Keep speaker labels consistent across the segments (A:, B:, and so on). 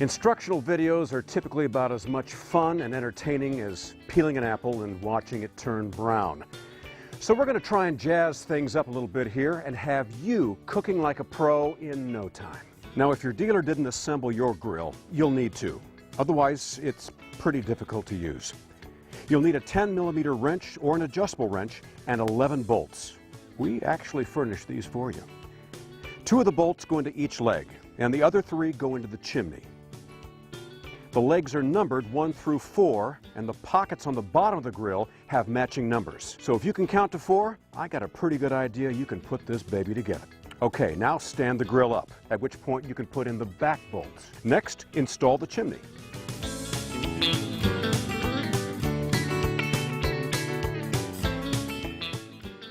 A: Instructional videos are typically about as much fun and entertaining as peeling an apple and watching it turn brown. So we're going to try and jazz things up a little bit here and have you cooking like a pro in no time. Now, if your dealer didn't assemble your grill, you'll need to. Otherwise, it's pretty difficult to use. You'll need a 10mm wrench or an adjustable wrench and 11 bolts. We actually furnish these for you. 2 of the bolts go into each leg, and the other 3 go into the chimney. The legs are numbered 1 through 4, and the pockets on the bottom of the grill have matching numbers. So if you can count to 4, I got a pretty good idea you can put this baby together. Okay, now stand the grill up, at which point you can put in the back bolts. Next, install the chimney.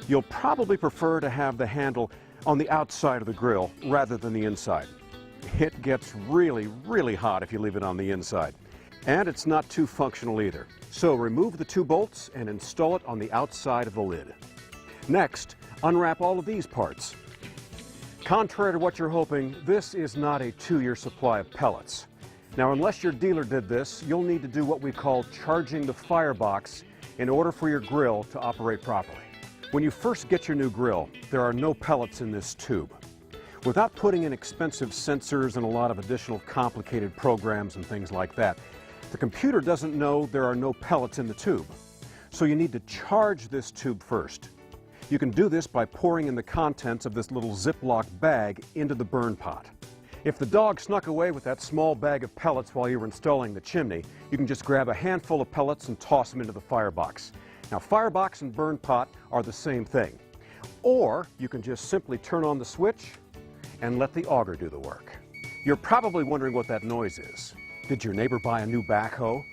A: You'll probably prefer to have the handle on the outside of the grill rather than the inside. It gets really, really hot if you leave it on the inside. And it's not too functional either. So remove the 2 bolts and install it on the outside of the lid. Next, unwrap all of these parts. Contrary to what you're hoping, this is not a 2-year supply of pellets. Now, unless your dealer did this, you'll need to do what we call charging the firebox in order for your grill to operate properly. When you first get your new grill, there are no pellets in this tube. Without putting in expensive sensors and a lot of additional complicated programs and things like that, the computer doesn't know there are no pellets in the tube. So you need to charge this tube first. You can do this by pouring in the contents of this little Ziploc bag into the burn pot. If the dog snuck away with that small bag of pellets while you were installing the chimney, you can just grab a handful of pellets and toss them into the firebox. Now, firebox and burn pot are the same thing. Or you can just simply turn on the switch and let the auger do the work. You're probably wondering what that noise is. Did your neighbor buy a new backhoe?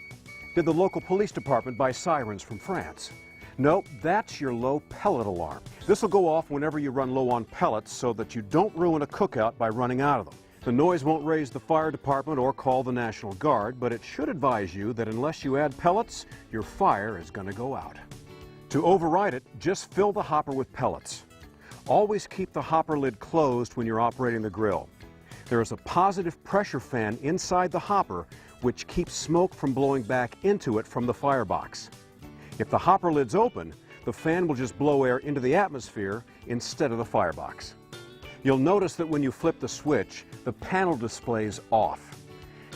A: Did the local police department buy sirens from France? Nope, that's your low pellet alarm. This will go off whenever you run low on pellets so that you don't ruin a cookout by running out of them. The noise won't raise the fire department or call the National Guard, but it should advise you that unless you add pellets, your fire is going to go out. To override it, just fill the hopper with pellets. Always keep the hopper lid closed when you're operating the grill. There is a positive pressure fan inside the hopper which keeps smoke from blowing back into it from the firebox. If the hopper lid's open, the fan will just blow air into the atmosphere instead of the firebox. You'll notice that when you flip the switch, the panel displays off.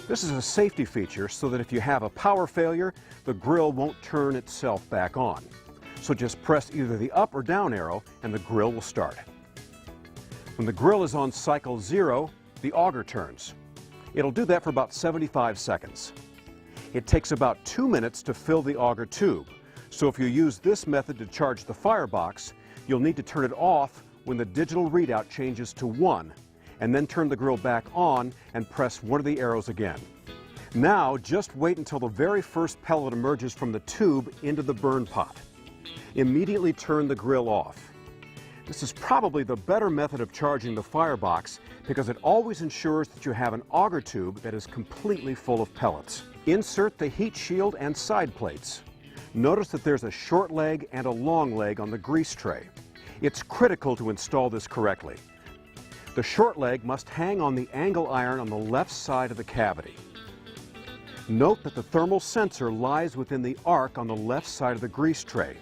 A: This is a safety feature so that if you have a power failure, the grill won't turn itself back on. So just press either the up or down arrow and the grill will start. When the grill is on cycle 0, the auger turns. It'll do that for about 75 seconds. It takes about 2 minutes to fill the auger tube. So if you use this method to charge the firebox, you'll need to turn it off when the digital readout changes to 1, and then turn the grill back on and press one of the arrows again. Now, just wait until the very first pellet emerges from the tube into the burn pot. Immediately turn the grill off. This is probably the better method of charging the firebox because it always ensures that you have an auger tube that is completely full of pellets. Insert the heat shield and side plates. Notice that there's a short leg and a long leg on the grease tray. It's critical to install this correctly. The short leg must hang on the angle iron on the left side of the cavity. Note that the thermal sensor lies within the arc on the left side of the grease tray.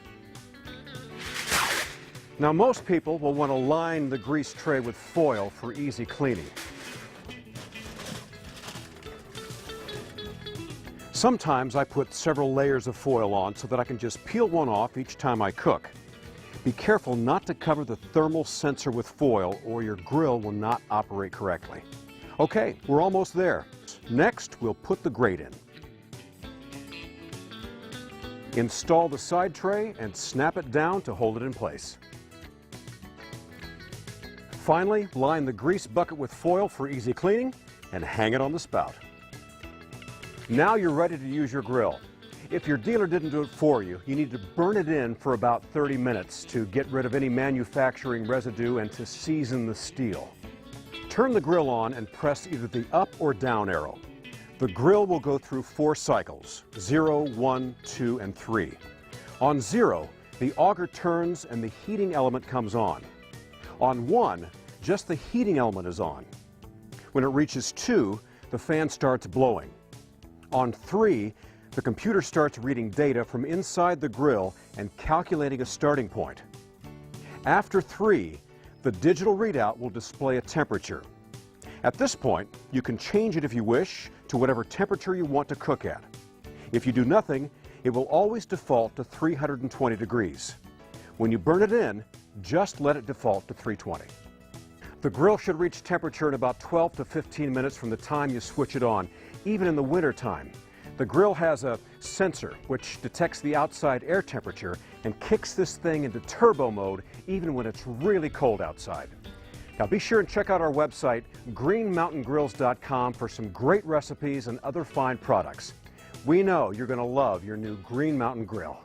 A: Now, most people will want to line the grease tray with foil for easy cleaning. Sometimes I put several layers of foil on so that I can just peel one off each time I cook. Be careful not to cover the thermal sensor with foil or your grill will not operate correctly. Okay, we're almost there. Next, we'll put the grate in. Install the side tray and snap it down to hold it in place. Finally, line the grease bucket with foil for easy cleaning and hang it on the spout. Now you're ready to use your grill. If your dealer didn't do it for you, you need to burn it in for about 30 minutes to get rid of any manufacturing residue and to season the steel. Turn the grill on and press either the up or down arrow. The grill will go through 4 cycles, 0, 1, 2, and 3. On 0, the auger turns and the heating element comes on. On 1, just the heating element is on. When it reaches 2, the fan starts blowing. On 3, the computer starts reading data from inside the grill and calculating a starting point. After 3, the digital readout will display a temperature. At this point, you can change it if you wish to whatever temperature you want to cook at. If you do nothing, it will always default to 320 degrees. When you burn it in, just let it default to 320. The grill should reach temperature in about 12 to 15 minutes from the time you switch it on, even in the winter time. The grill has a sensor which detects the outside air temperature and kicks this thing into turbo mode even when it's really cold outside. Now be sure and check out our website, greenmountaingrills.com, for some great recipes and other fine products. We know you're going to love your new Green Mountain Grill.